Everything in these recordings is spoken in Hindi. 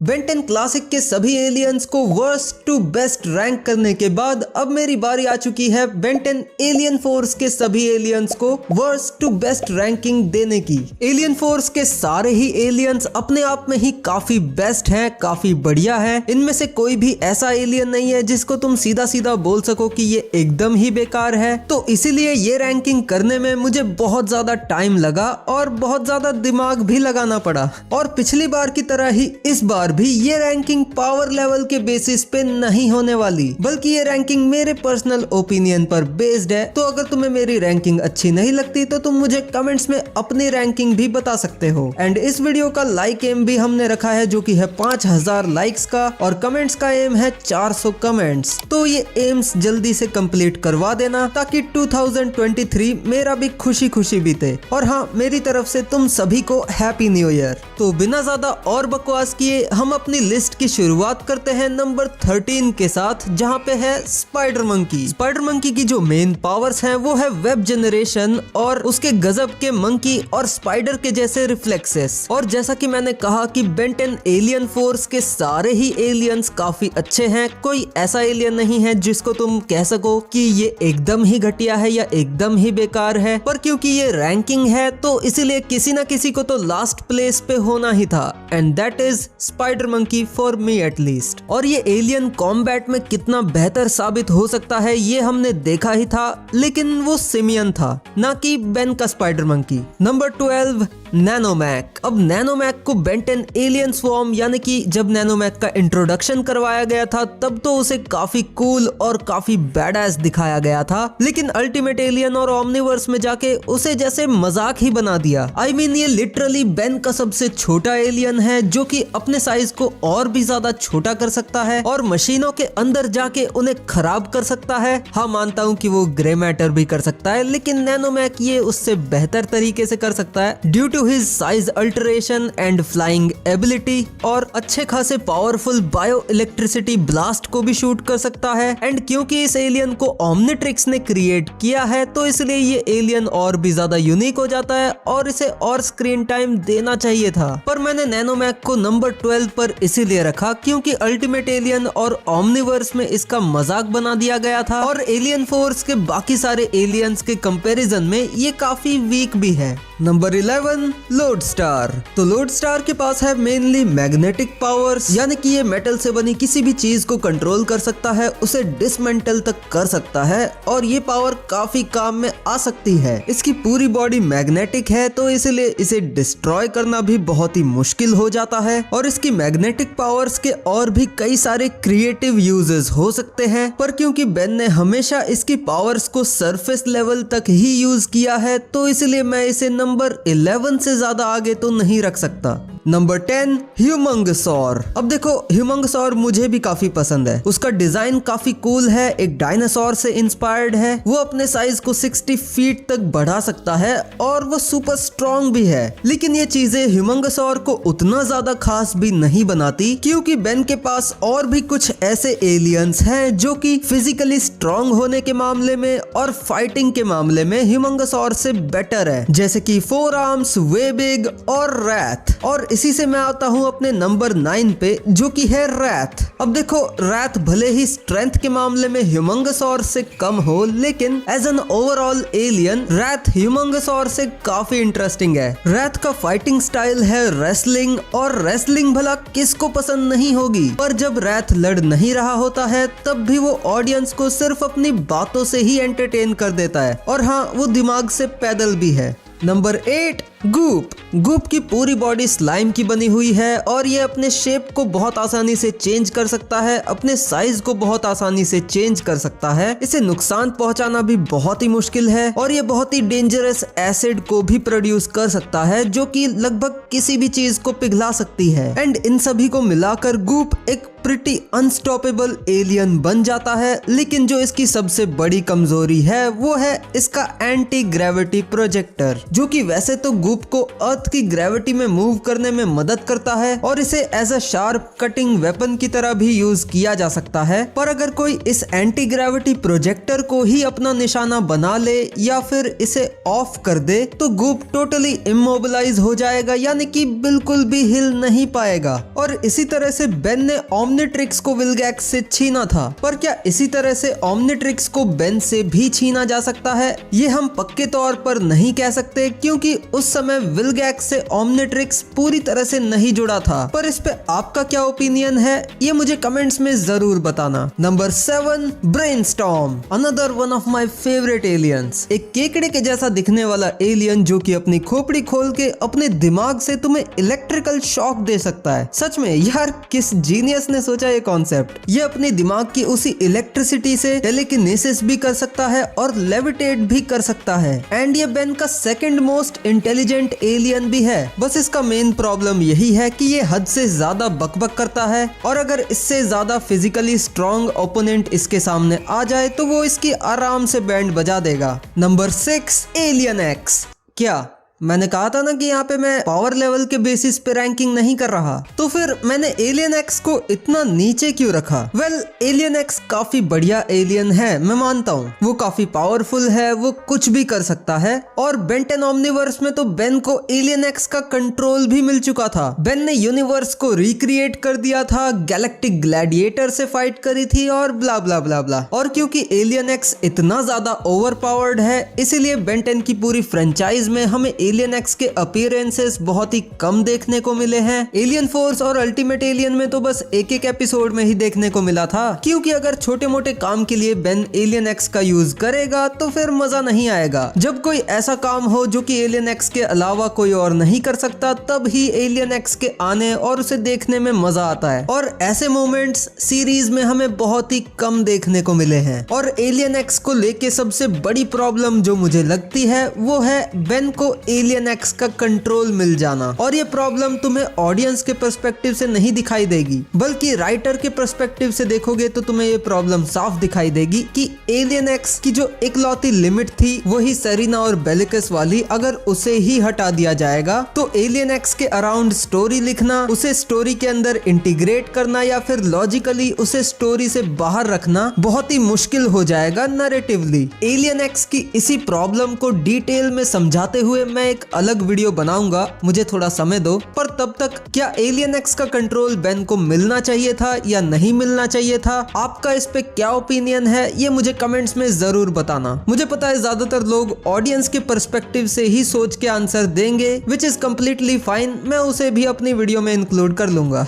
बेन 10 क्लासिक के सभी एलियंस को वर्स्ट टू बेस्ट रैंक करने के बाद अब मेरी बारी आ चुकी है बेन 10 एलियन फोर्स के सभी एलियंस को वर्स्ट टू बेस्ट रैंकिंग देने की। एलियन फोर्स के सारे ही एलियंस अपने आप में ही काफी बेस्ट हैं, काफी बढ़िया हैं। इनमें से कोई भी ऐसा एलियन नहीं है जिसको तुम सीधा सीधा बोल सको कि ये एकदम ही बेकार है। तो इसीलिए ये रैंकिंग करने में मुझे बहुत ज्यादा टाइम लगा और बहुत ज्यादा दिमाग भी लगाना पड़ा। और पिछली बार की तरह ही इस बार भी ये रैंकिंग पावर लेवल के बेसिस पे नहीं होने वाली, बल्कि ये रैंकिंग मेरे पर्सनल ओपिनियन पर बेस्ड है। तो अगर तुम्हें मेरी रैंकिंग अच्छी नहीं लगती तो तुम मुझे कमेंट्स में अपनी रैंकिंग भी बता सकते हो। एंड इस वीडियो का लाइक एम भी हमने रखा है जो कि है 5000 लाइक्स का, और कमेंट्स का एम है 400 कमेंट्स। तो ये एम्स जल्दी से कंप्लीट करवा देना ताकि 2023 मेरा भी खुशी खुशी बीते। और हाँ, मेरी तरफ से तुम सभी को हैप्पी न्यू ईयर। तो बिना ज्यादा और बकवास किए हम अपनी लिस्ट की शुरुआत करते हैं नंबर 13 के साथ, जहां पे है स्पाइडर मंकी। स्पाइडर मंकी की जो मेन पावर्स हैं वो है वेब जनरेशन और उसके गजब के मंकी और स्पाइडर के जैसे रिफ्लेक्सेस। और जैसा कि मैंने कहा कि बेन 10 एलियन फोर्स के सारे ही एलियंस काफी अच्छे हैं। कोई ऐसा एलियन नहीं है जिसको तुम कह सको कि ये एकदम ही घटिया है या एकदम ही बेकार है। पर क्योंकि ये रैंकिंग है तो इसीलिए किसी ना किसी को तो लास्ट प्लेस पे होना ही था, and that is spider monkey for me at least. और ये एलियन कॉम्बैट में कितना बेहतर साबित हो सकता है ये हमने देखा ही था, लेकिन वो सिमियन था, ना कि बेन का स्पाइडर मंकी। नंबर 12 नैनोमैक। अब नैनोमैक को बेन 10 एलियन स्वॉर्म यानी कि जब नैनोमैक का इंट्रोडक्शन करवाया गया था तब तो उसे काफी कूल और काफी बैडएस दिखाया गया था, लेकिन अल्टीमेट एलियन और ओमनीवर्स में जाके उसे जैसे मजाक ही बना दिया। आई मीन ये लिटरली बेन का सबसे छोटा एलियन है जो कि अपने साइज को और भी ज्यादा छोटा कर सकता है और मशीनों के अंदर जाके उन्हें खराब कर सकता है। हाँ, मानता हूँ कि वो ग्रे मैटर भी कर सकता है, लेकिन नैनोमैक ये उससे बेहतर तरीके से कर सकता है due to his size alteration and flying ability. और अच्छे खासे पावरफुल बायो इलेक्ट्रिसिटी ब्लास्ट को भी शूट कर सकता है। एंड क्योंकि इस एलियन को ओमनिट्रिक्स ने क्रिएट किया है तो इसलिए ये एलियन और भी ज्यादा यूनिक हो जाता है और इसे और स्क्रीन टाइम देना चाहिए था। पर मैंने नैनोमैक को नंबर 12 पर इसीलिए रखा क्योंकि अल्टीमेट एलियन और ओमनीवर्स में इसका मजाक बना दिया गया था और एलियन फोर्स के बाकी सारे एलियंस के कंपैरिजन में ये काफी वीक भी है। नंबर 11 लोडस्टार। तो लोडस्टार के पास है मेनली मैग्नेटिक पावर्स, यानी कि ये मेटल से बनी किसी भी चीज को कंट्रोल कर सकता है, उसे डिसमेंटल तक कर सकता है और ये पावर काफी काम में आ सकती है। इसकी पूरी बॉडी मैग्नेटिक है तो इसलिए इसे डिस्ट्रॉय करना भी बहुत ही मुश्किल हो जाता है। और इसकी मैग्नेटिक पावर्स के और भी कई सारे क्रिएटिव यूजेस हो सकते हैं, पर क्योंकि बेन ने हमेशा इसकी पावर्स को सरफेस लेवल तक ही यूज किया है तो इसलिए मैं इसे नंबर 11 से ज्यादा आगे तो नहीं रख सकता। नंबर 10 ह्यूमंगसॉर। अब देखो, ह्यूमंगसॉर मुझे भी काफी पसंद है। उसका डिजाइन काफी कूल है, एक डायनासोर से इंस्पायर्ड है। वो अपने साइज को 60 फीट तक बढ़ा सकता है और वो सुपर स्ट्रॉन्ग भी है। लेकिन ये चीजें ह्यूमंगसॉर को उतना ज्यादा खास भी नहीं बनाती क्योंकि बेन के पास और भी कुछ ऐसे एलियंस हैं जो कि फिजिकली स्ट्रॉन्ग होने के मामले में और फाइटिंग के मामले में ह्यूमंगसॉर से बेटर है, जैसे कि 4 आर्म्स, वेबिग और रैथ। और इसी से मैं आता हूँ अपने नंबर 9 पे जो कि है रैथ। अब देखो, रैथ भले ही स्ट्रेंथ के मामले में ह्यूमंगसॉर से कम हो, लेकिन as an overall alien Rath Humungousaur से काफी इंटरेस्टिंग है। रैथ का फाइटिंग स्टाइल है रेसलिंग, और रेसलिंग भला किसको पसंद नहीं होगी। पर जब रैथ लड़ नहीं रहा होता है तब भी वो ऑडियंस को सिर्फ अपनी बातों से ही एंटरटेन कर देता है, और हाँ, वो दिमाग से पैदल भी है। Number 8 Goop. गूप की पूरी बॉडी स्लाइम की बनी हुई है और ये अपने शेप को बहुत आसानी से चेंज कर सकता है, अपने साइज को बहुत आसानी से चेंज कर सकता है। इसे नुकसान पहुंचाना भी बहुत ही मुश्किल है और ये बहुत ही डेंजरस एसिड को भी प्रोड्यूस कर सकता है जो कि लगभग किसी भी चीज को पिघला सकती है। एंड इन सभी को मिलाकर गूप एक प्रिटी अनस्टॉपेबल एलियन बन जाता है, लेकिन जो इसकी सबसे बड़ी कमजोरी है वो है इसका एंटी ग्रेविटी प्रोजेक्टर, जो कि वैसे तो गूप को अर्थ की ग्रेविटी में मूव करने में मदद करता है और इसे as a sharp cutting weapon की तरह भी यूज किया जा सकता है। पर अगर कोई इस एंटी ग्रेविटी प्रोजेक्टर को ही अपना निशाना बना ले या फिर इसे ऑफ कर दे तो गूप टोटली इमोबिलाइज हो जाएगा, यानी कि बिल्कुल भी हिल नहीं पाएगा। और इसी तरह से बेन ने ओमनिट्रिक्स को विल्गैक्स से छीना था, पर क्या इसी तरह से ओमनिट्रिक्स को बेन से भी छीना जा सकता है? ये हम पक्के तौर पर नहीं कह सकते, क्योंकि उस समय विल्गैक्स से ओमनिट्रिक्स पूरी तरह से नहीं जुड़ा था। पर इस पे आपका क्या ओपिनियन है, ये मुझे कमेंट्स में जरूर बताना। Number 7, brainstorm, another one of my favourite aliens. एक केकड़े के जैसा दिखने वाला एलियन जो कि अपनी खोपड़ी खोल के अपने दिमाग से तुम्हें इलेक्ट्रिकल शॉक दे सकता है। सच में यार, किस जीनियस ने सोचा ये कॉन्सेप्ट। ये अपने दिमाग की उसी इलेक्ट्रिसिटी से टेलीकिनेसिस भी कर सकता है और लेविटेट भी कर सकता है। एंड ये बेन का सेकंड मोस्ट इंटेलिजेंट एलियन भी है। बस इसका मेन प्रॉब्लम यही है कि ये हद से ज्यादा बकबक करता है, और अगर इससे ज्यादा फिजिकली स्ट्रॉन्ग ओपोनेंट इसके सामने आ जाए तो वो इसकी आराम से बैंड बजा देगा। Number 6, alien x. क्या मैंने कहा था ना कि यहाँ पे मैं पावर लेवल के बेसिस पे रैंकिंग नहीं कर रहा, तो फिर मैंने एलियन एक्स को इतना नीचे क्यों रखा? वेल, एलियन एक्स काफी बढ़िया एलियन है, मैं मानता हूँ। वो काफी पावरफुल है, वो कुछ भी कर सकता है। और बेंटेन ओमनिवर्स में तो बेन को एलियन एक्स का कंट्रोल भी मिल चुका था। बेन ने यूनिवर्स को रिक्रिएट कर दिया था, गैलेक्टिक ग्लैडिएटर से फाइट करी थी और ब्ला ब्ला ब्ला ब्ला। और क्योंकि एलियन एक्स इतना ज्यादा ओवर पावर्ड है, इसीलिए बेंटेन की पूरी फ्रेंचाइज में हमें एलियन एक्स के अपीयरेंसेस बहुत ही कम देखने को मिले हैं। एलियन फोर्स और अल्टीमेट एलियन में तो बस एक एक एपिसोड में ही देखने को मिला था, क्योंकि अगर छोटे मोटे काम के लिए बेन एलियन एक्स का यूज करेगा तो फिर मजा नहीं आएगा। जब कोई ऐसा काम हो जो कि एलियन एक्स के अलावा कोई और नहीं कर सकता, तब ही एलियन एक्स के आने और उसे देखने में मजा आता है। और ऐसे मोमेंट्स सीरीज में हमें बहुत ही कम देखने को मिले हैं। और एलियन एक्स को लेके सबसे बड़ी प्रॉब्लम जो मुझे लगती है वो है बेन को एलियन एक्स का कंट्रोल मिल जाना। और ये प्रॉब्लम तुम्हें ऑडियंस के पर्सपेक्टिव से नहीं दिखाई देगी, बल्कि राइटर के पर्सपेक्टिव से देखोगे तो तुम्हें ये प्रॉब्लम साफ दिखाई देगी कि एलियन एक्स की जो इकलौती लिमिट थी वही सेरिना और बेलिकस वाली, अगर उसे ही हटा दिया जाएगा तो एलियन एक्स के अराउंड स्टोरी लिखना, उसे स्टोरी के अंदर इंटीग्रेट करना या फिर लॉजिकली उसे स्टोरी से बाहर रखना बहुत ही मुश्किल हो जाएगा नरेटिवली। एलियन एक्स की इसी प्रॉब्लम को डिटेल में समझाते हुए मैं एक अलग वीडियो बनाऊंगा, मुझे थोड़ा समय दो। पर तब तक क्या एलियन एक्स का कंट्रोल बेन को मिलना चाहिए था या नहीं मिलना चाहिए था? आपका इस पे क्या ओपिनियन है, ये मुझे कमेंट्स में जरूर बताना। मुझे पता है ज्यादातर लोग ऑडियंस के पर्सपेक्टिव से ही सोच के आंसर देंगे, विच इज कम्प्लीटली फाइन। मैं उसे भी अपनी वीडियो में इंक्लूड कर लूंगा।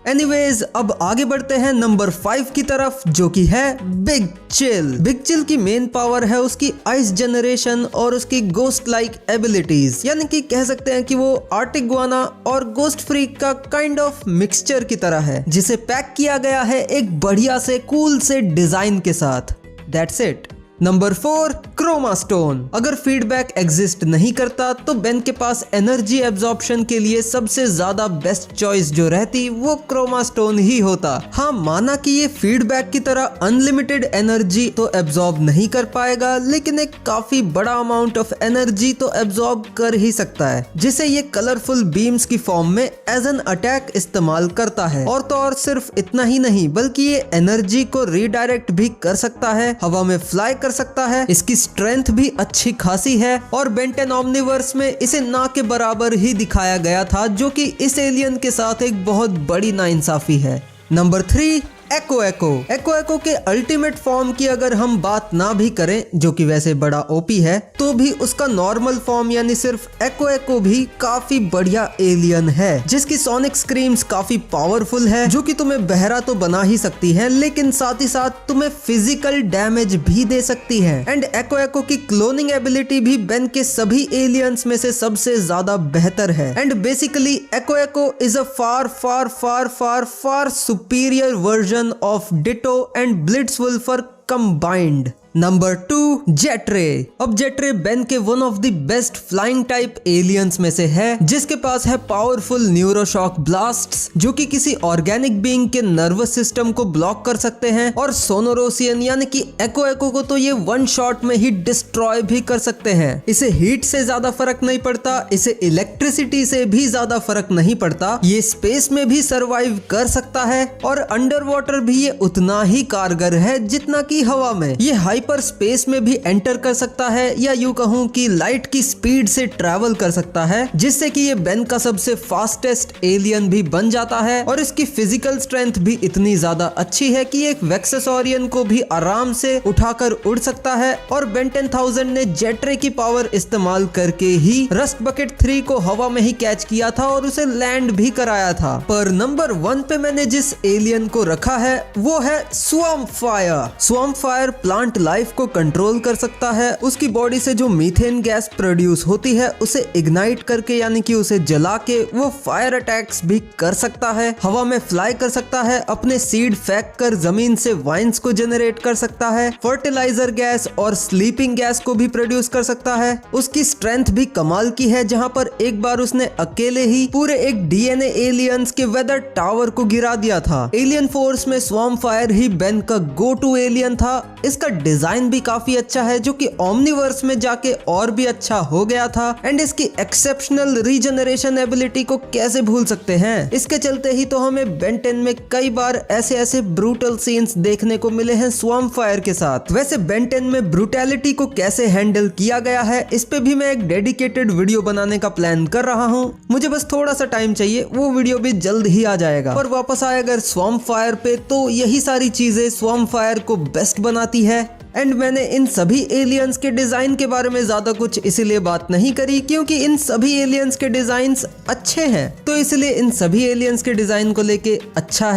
एनीवेज, अब आगे बढ़ते हैं नंबर 5 की तरफ, जो कि है बिग चिल। बिग चिल की मेन पावर है उसकी आइस जनरेशन और उसकी गोस्ट लाइक एबिलिटीज, यानी कि कह सकते हैं कि वो आर्टिक गुआना और गोस्ट फ्रीक का काइंड ऑफ मिक्सचर की तरह है, जिसे पैक किया गया है एक बढ़िया से कूल से डिजाइन के साथ। That's it. Number 4, chroma stone. अगर फीडबैक एग्जिस्ट नहीं करता तो बेन के पास एनर्जी एब्जॉर्प्शन के लिए सबसे ज्यादा बेस्ट चॉइस जो रहती वो क्रोमा स्टोन ही होता। हाँ, माना कि ये फीडबैक की तरह अनलिमिटेड एनर्जी तो एब्जॉर्ब नहीं कर पाएगा, लेकिन एक काफी बड़ा अमाउंट ऑफ एनर्जी तो एब्जॉर्ब कर ही सकता है, जिसे ये कलरफुल बीम्स की फॉर्म में एज एन अटैक इस्तेमाल करता है। और तो और सिर्फ इतना ही नहीं, बल्कि ये एनर्जी को रीडायरेक्ट भी कर सकता है, हवा में फ्लाई कर सकता है, इसकी स्ट्रेंथ भी अच्छी खासी है। और बेंटेन ओमनिवर्स में इसे ना के बराबर ही दिखाया गया था, जो कि इस एलियन के साथ एक बहुत बड़ी नाइंसाफी है। नंबर 3, एको एको के अल्टीमेट फॉर्म की अगर हम बात ना भी करें, जो कि वैसे बड़ा ओपी है, तो भी उसका नॉर्मल फॉर्म यानी सिर्फ एको भी काफी बढ़िया एलियन है, जिसकी सोनिक स्क्रीम्स काफी पावरफुल है, जो कि तुम्हें बहरा तो बना ही सकती है, लेकिन साथ ही साथ तुम्हें फिजिकल डैमेज भी दे सकती है। एंड एको की क्लोनिंग एबिलिटी भी बेन के सभी एलियंस में से सबसे ज्यादा बेहतर है। And basically echo is a far far far far far superior version of Ditto and Blitzwolfer combined। Number 2, जेट्रे। अब जेट्रे बेन के one of the best flying type aliens में से है, जिसके पास है पावरफुल न्यूरोशॉक ब्लास्ट्स जो कि किसी ऑर्गेनिक बीइंग के नर्वस सिस्टम को ब्लॉक कर सकते हैं, और सोनोरोसियन यानी कि एको को तो ये वन शॉट में ही डिस्ट्रॉय भी कर सकते हैं। इसे हीट से ज्यादा फर्क नहीं पड़ता, इसे इलेक्ट्रिसिटी से भी ज्यादा फर्क नहीं पड़ता, ये स्पेस में भी सरवाइव कर सकता है और अंडर वाटर भी ये उतना ही कारगर है जितना कि हवा में। ये हाइपर स्पेस में भी एंटर कर सकता है, या यूं कहूं कि लाइट की स्पीड से ट्रैवल कर सकता है, जिससे कि ये बेन का सबसे फास्टेस्ट एलियन भी बन जाता है। और इसकी फिजिकल स्ट्रेंथ भी इतनी ज्यादा अच्छी है कि एक वेक्सेसोरियन को भी आराम से उठाकर उड़ सकता है। और बेन 10,000 ने जेट्रे की पावर इस्तेमाल करके ही रस्ट बकेट 3 को हवा में ही कैच किया था और उसे लैंड भी कराया था। पर नंबर 1 पे मैंने जिस एलियन को रखा है वो है swarm fire. Swarm fire plant life को कंट्रोल कर सकता है। उसकी बॉडी से जो मीथेन गैस प्रोड्यूस होती है उसे इग्नाइट करके यानी कि उसे जला के वो फायर अटैक्स भी कर सकता है, हवा में फ्लाई कर सकता है, अपने सीड फेंक कर जमीन से वाइन्स को जनरेट कर सकता है, फर्टिलाइजर गैस और स्लीपिंग गैस को भी प्रोड्यूस कर सकता है। उसकी स्ट्रेंथ भी कमाल की है, जहां पर एक बार उसने अकेले ही पूरे एक डीएनए एलियंस के वेदर टावर को गिरा दिया था। एलियन फोर्स में स्वॉर्म फायर ही बेन का गो टू एलियन था। इसका डिजाइन भी काफी अच्छा है जो कि ओमनीवर्स में जाके और भी अच्छा हो गया था। एंड इसकी एक्सेप्शनल रीजनरेशन एबिलिटी को कैसे भूल सकते हैं। इसके चलते ही तो हमें बेन 10 में कई बार ऐसे ब्रूटल सीन्स देखने को मिले हैं स्वॉर्म फायर के साथ। वैसे बेन 10 में ब्रूटैलिटी को कैसे हैंडल किया गया है इस पे भी मैं एक डेडिकेटेड वीडियो बनाने का प्लान कर रहा हूँ। मुझे बस थोड़ा सा टाइम चाहिए, वो वीडियो भी जल्द ही आ जाएगा। और वापस आए अगर स्वॉर्म फायर पे, तो यही सारी चीजें स्वॉर्म फायर को बेस्ट बनाती है। एंड मैंने इन सभी एलियंस के डिजाइन के बारे में ज्यादा कुछ इसीलिए बात नहीं करी क्योंकि इन सभी एलियंस के डिजाइन्स अच्छे हैं, तो इसलिए इन सभी एलियंस के डिजाइन को लेके अच्छा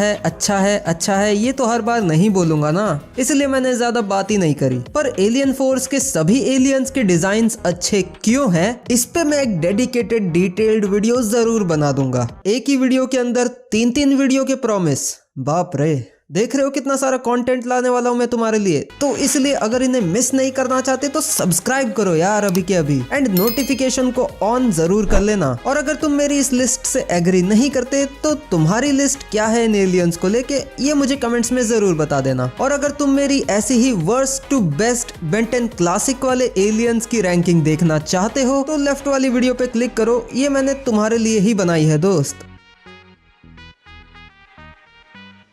है ये तो हर बार नहीं बोलूंगा ना, इसलिए मैंने ज्यादा बात ही नहीं करी। पर एलियन फोर्स के सभी एलियंस के डिजाइन्स अच्छे क्यों हैं, इस पे मैं एक डेडिकेटेड डिटेल्ड वीडियो जरूर बना दूंगा। एक ही वीडियो के अंदर 3 वीडियो के प्रॉमिस, बाप रे। देख रहे हो कितना सारा कंटेंट लाने वाला हूं मैं तुम्हारे लिए, तो इसलिए अगर इन्हें मिस नहीं करना चाहते तो सब्सक्राइब करो यार अभी के अभी, एंड नोटिफिकेशन को ऑन जरूर कर लेना। और अगर तुम मेरी इस लिस्ट से एग्री नहीं करते तो तुम्हारी लिस्ट क्या है इन एलियंस को लेके, ये मुझे कमेंट्स में जरूर बता देना। और अगर तुम मेरी ऐसी ही worst to best Ben 10 classic वाले एलियंस की रैंकिंग देखना चाहते हो तो लेफ्ट वाली वीडियो पे क्लिक करो, ये मैंने तुम्हारे लिए ही बनाई है दोस्त।